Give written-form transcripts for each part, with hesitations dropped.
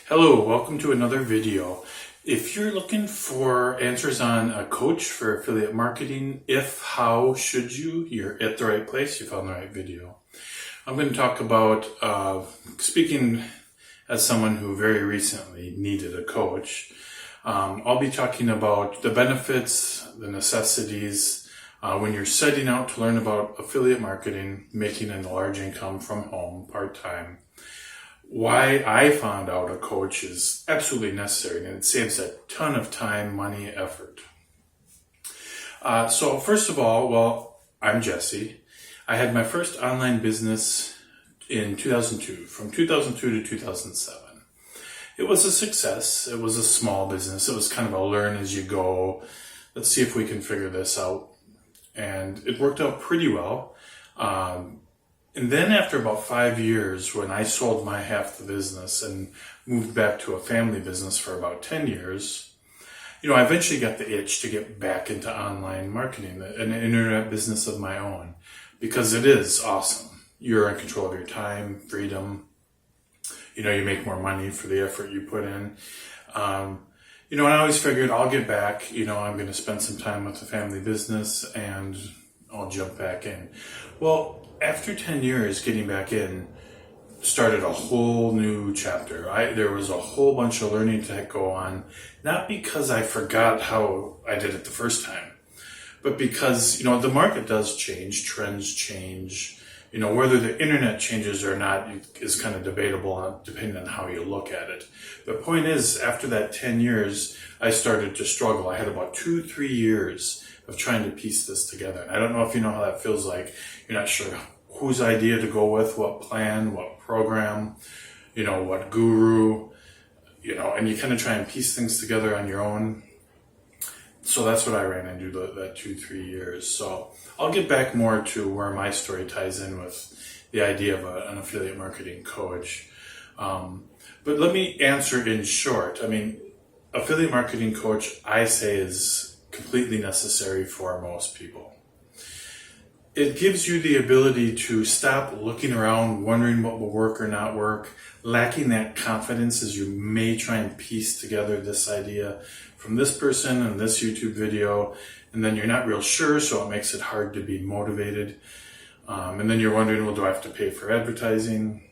Hello, welcome to another video. If you're looking for answers on a coach for affiliate marketing, if, how, should you, you're at the right place, you found the right video. I'm going to talk about, speaking as someone who very recently needed a coach, I'll be talking about the benefits, the necessities, when you're setting out to learn about affiliate marketing, making a large income from home, part-time. Why I found out a coach is absolutely necessary, and it saves a ton of time, money, effort. So first of all, I'm Jesse. I had my first online business in 2002, from 2002 to 2007. It was a success. It was a small business. It was kind of a learn as you go. Let's see if we can figure this out. And it worked out pretty well. And then after about 5 years, when I sold my half the business and moved back to a family business for about 10 years, I eventually got the itch to get back into online marketing, an internet business of my own, because it is awesome. You're in control of your time, freedom. You make more money for the effort you put in. And I always figured I'll get back, I'm going to spend some time with the family business and I'll jump back in. Well, after 10 years getting back in, started a whole new chapter. There was a whole bunch of learning to go on, not because I forgot how I did it the first time, but because, the market does change, trends change. Whether the internet changes or not is kind of debatable depending on how you look at it. The point is, after that 10 years, I started to struggle. I had about 2-3 years of trying to piece this together. And I don't know if you know how that feels like. You're not sure whose idea to go with, what plan, what program, what guru, and you kind of try and piece things together on your own. So that's what I ran into that 2-3 years. So I'll get back more to where my story ties in with the idea of an affiliate marketing coach. But let me answer in short. Affiliate marketing coach, I say, is completely necessary for most people. It gives you the ability to stop looking around, wondering what will work or not work, lacking that confidence as you may try and piece together this idea from this person and this YouTube video, and then you're not real sure, so it makes it hard to be motivated. And then you're wondering, well, do I have to pay for advertising?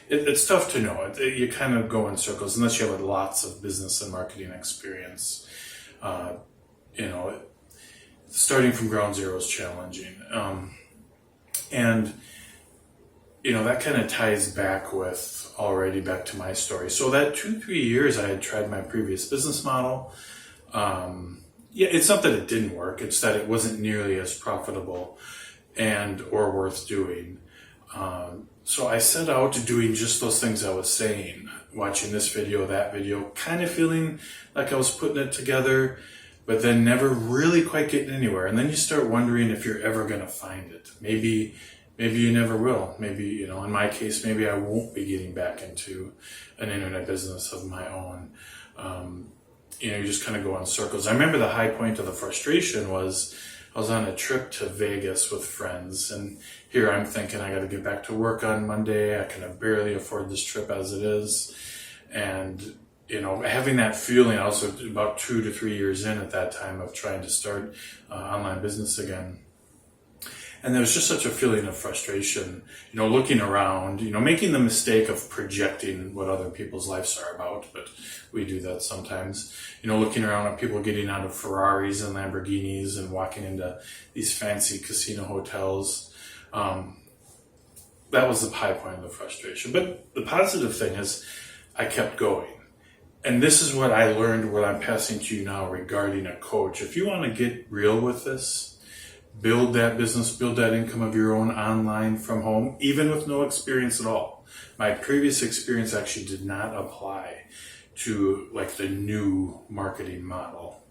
It's tough to know. You kind of go in circles unless you have lots of business and marketing experience. Starting from ground zero is challenging. That kind of ties back to my story. So that 2-3 years I had tried my previous business model. It's not that it didn't work. It's that it wasn't nearly as profitable or worth doing. So I set out to doing just those things I was saying, watching this video, that video, kind of feeling like I was putting it together, but then never really quite getting anywhere. And then you start wondering if you're ever going to find it. Maybe you never will. Maybe, in my case, maybe I won't be getting back into an internet business of my own. You just kind of go in circles. I remember the high point of the frustration was I was on a trip to Vegas with friends, and here I'm thinking I got to get back to work on Monday. I can barely afford this trip as it is. And having that feeling, I was about 2 to 3 years in at that time of trying to start online business again. And there was just such a feeling of frustration, looking around, making the mistake of projecting what other people's lives are about, but we do that sometimes, looking around at people getting out of Ferraris and Lamborghinis and walking into these fancy casino hotels. That was the high point of the frustration. But the positive thing is I kept going. And this is what I learned, what I'm passing to you now regarding a coach. If you want to get real with this, build that business, build that income of your own online from home, even with no experience at all. My previous experience actually did not apply to the new marketing model.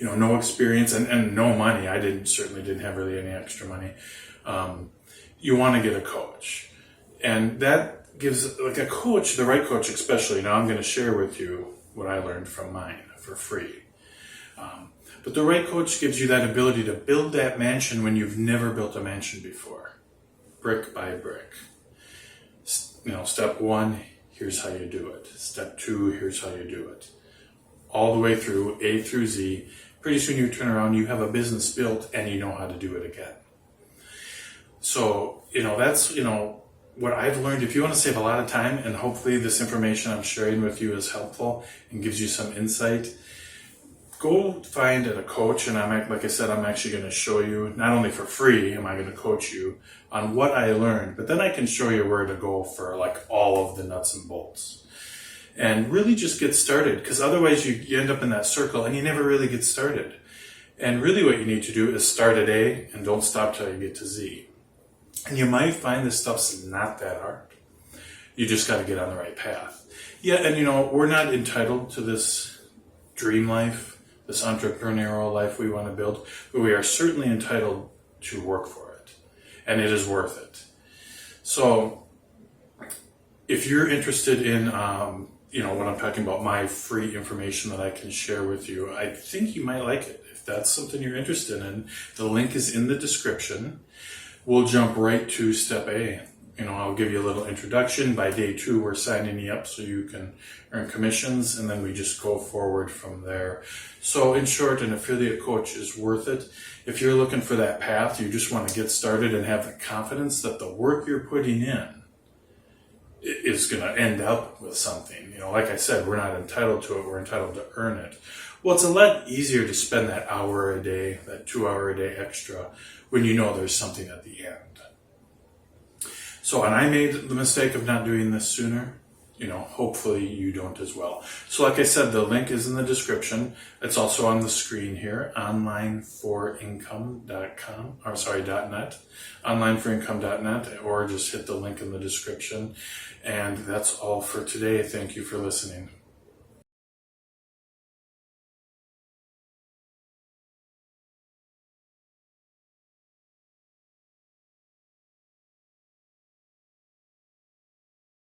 No experience and no money. I certainly didn't have really any extra money. You want to get a coach. And that gives a coach, the right coach especially. Now I'm going to share with you what I learned from mine for free. But the right coach gives you that ability to build that mansion when you've never built a mansion before, brick by brick. step one, here's how you do it. Step two, here's how you do it. All the way through, A through Z. Pretty soon you turn around, you have a business built, and you know how to do it again. So, that's, what I've learned. If you want to save a lot of time, and hopefully this information I'm sharing with you is helpful and gives you some insight, go find a coach. And like I said, I'm actually going to show you, not only for free am I going to coach you on what I learned, but then I can show you where to go for like all of the nuts and bolts. And really just get started, because otherwise you end up in that circle and you never really get started. And really what you need to do is start at A and don't stop till you get to Z. And you might find this stuff's not that hard. You just got to get on the right path. Yeah, and we're not entitled to this dream life, this entrepreneurial life we want to build, but we are certainly entitled to work for it. And it is worth it. So if you're interested in, what I'm talking about, my free information that I can share with you, I think you might like it. If that's something you're interested in, the link is in the description. We'll jump right to step A. I'll give you a little introduction. By day 2, we're signing you up so you can earn commissions, and then we just go forward from there. So in short, an affiliate coach is worth it. If you're looking for that path, you just want to get started and have the confidence that the work you're putting in is going to end up with something. Like I said, we're not entitled to it. We're entitled to earn it. Well, it's a lot easier to spend that hour a day, that 2 hour a day extra, when you know there's something at the end. So, and I made the mistake of not doing this sooner. Hopefully you don't as well. So like I said, the link is in the description. It's also on the screen here, onlineforincome.com, .net, onlineforincome.net, or just hit the link in the description. And that's all for today. Thank you for listening.